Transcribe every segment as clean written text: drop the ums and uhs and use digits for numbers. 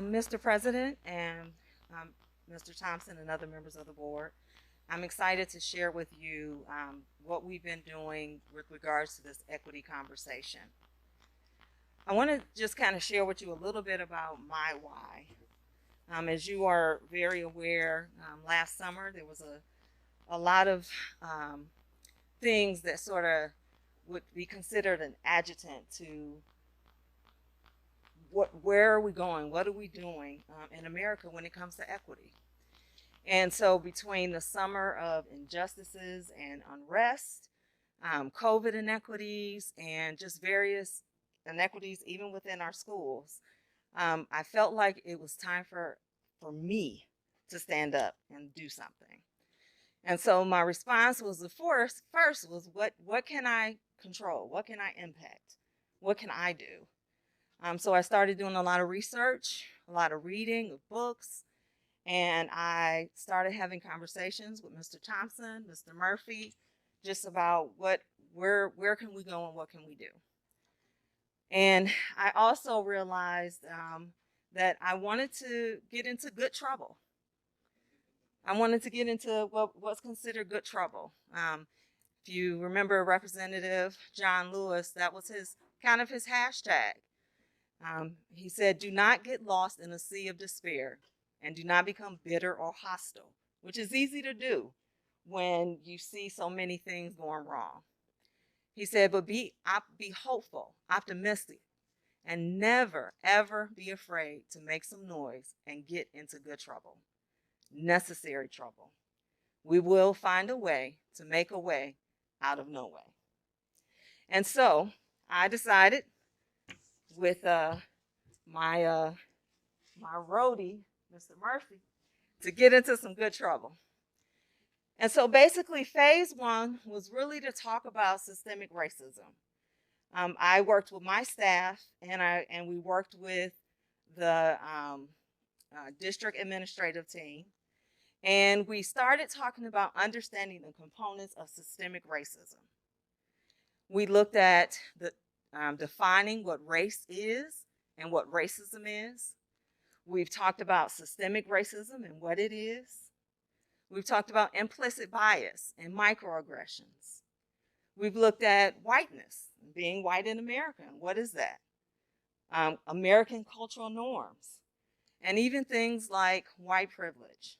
Mr. President and Mr. Thompson and other members of the board, I'm excited to share with you what we've been doing with regards to this equity conversation. I want to just kind of share with you a little bit about my why. As you are very aware, last summer there was a lot of things that sort of would be considered an adjutant to where are we going? What are we doing in America when it comes to equity? And so, between the summer of injustices and unrest, COVID inequities, and just various inequities, even within our schools, I felt like it was time for me to stand up and do something. And so, my response was first was what can I control? What can I impact? What can I do? So I started doing a lot of research, a lot of reading of books, and I started having conversations with Mr. Thompson, Mr. Murphy, just about where can we go and what can we do. And I also realized that I wanted to get into good trouble. I wanted to get into what's considered good trouble. If you remember Representative John Lewis, that was his kind of his hashtag. He said, "Do not get lost in a sea of despair and do not become bitter or hostile," which is easy to do when you see so many things going wrong. He said, "But be hopeful, optimistic, and never, ever be afraid to make some noise and get into good trouble, necessary trouble. We will find a way to make a way out of no way." And so I decided with my my roadie, Mr. Murphy, to get into some good trouble. And so basically, phase one was really to talk about systemic racism. I worked with my staff, and we worked with the district administrative team, and we started talking about understanding the components of systemic racism. We looked at defining what race is and what racism is. We've talked about systemic racism and what it is. We've talked about implicit bias and microaggressions. We've looked at whiteness, being white in America, and what is that? American cultural norms, and even things like white privilege.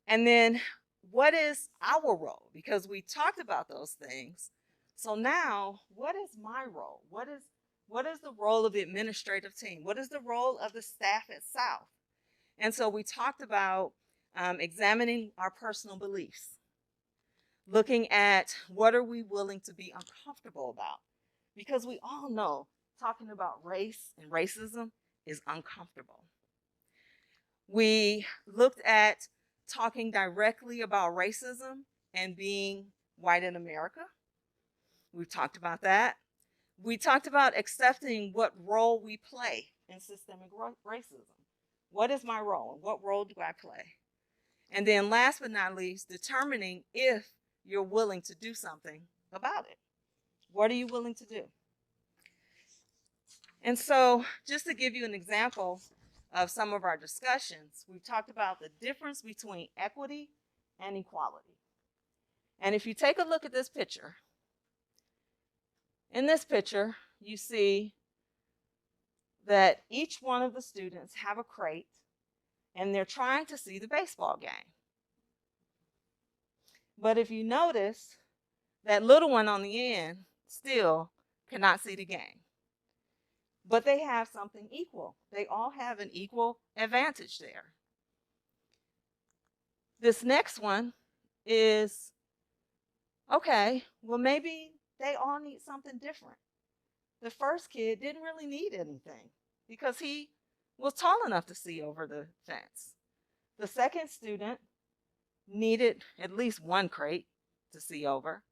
And then what is our role? Because we talked about those things. So now, what is my role? What is the role of the administrative team? What is the role of the staff at South? And so we talked about examining our personal beliefs, looking at what are we willing to be uncomfortable about, because we all know talking about race and racism is uncomfortable. We looked at talking directly about racism and being white in America. We've talked about that. We talked about accepting what role we play in systemic racism. What is my role? What role do I play? And then last but not least, determining if you're willing to do something about it. What are you willing to do? And so, just to give you an example of some of our discussions, we've talked about the difference between equity and equality. And if you take a look at this picture, in this picture, you see that each one of the students have a crate and they're trying to see the baseball game. But if you notice, that little one on the end still cannot see the game. But they have something equal. They all have an equal advantage there. This next one is, okay, well, maybe they all need something different. The first kid didn't really need anything because he was tall enough to see over the fence. The second student needed at least one crate to see over.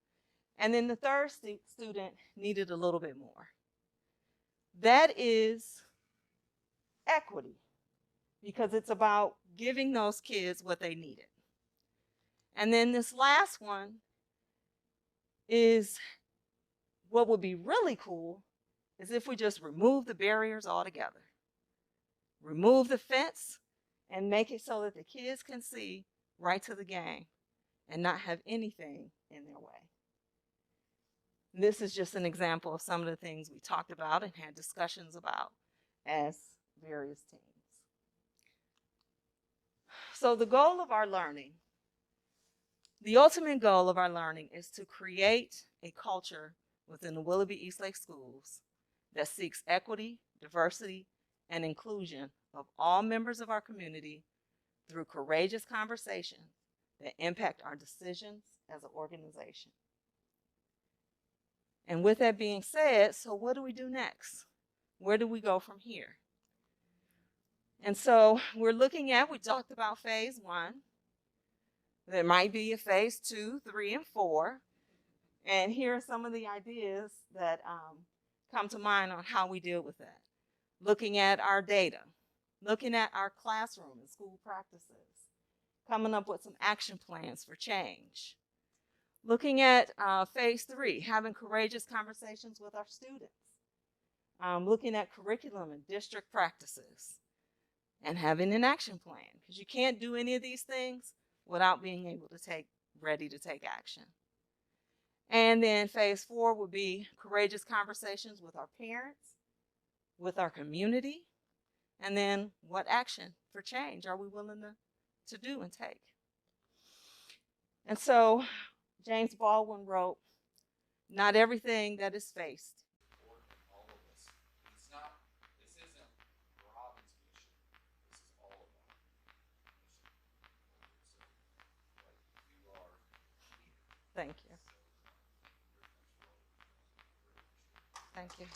And then the third student needed a little bit more. That is equity, because it's about giving those kids what they needed. And then this last one is, what would be really cool is if we just remove the barriers altogether. remove the fence, and make it so that the kids can see right to the game and not have anything in their way. This is just an example of some of the things we talked about and had discussions about as various teams. So the goal of our learning, the ultimate goal of our learning is to create a culture within the Willoughby Eastlake Schools that seeks equity, diversity, and inclusion of all members of our community through courageous conversations that impact our decisions as an organization. And with that being said, so what do we do next? Where do we go from here? And so we're looking at, we talked about phase 1. There might be a phase 2, 3, and 4. And here are some of the ideas that come to mind on how we deal with that. Looking at our data, looking at our classroom and school practices, coming up with some action plans for change. Looking at phase 3, having courageous conversations with our students. Looking at curriculum and district practices and having an action plan, because you can't do any of these things without being able to ready to take action. And then phase 4 would be courageous conversations with our parents, with our community, and then what action for change are we willing to do and take? And so James Baldwin wrote, "Not everything that is faced." All of us. It's not, this isn't Robin's mission. This is all of our mission. So, you are here. Thank you. Thank you.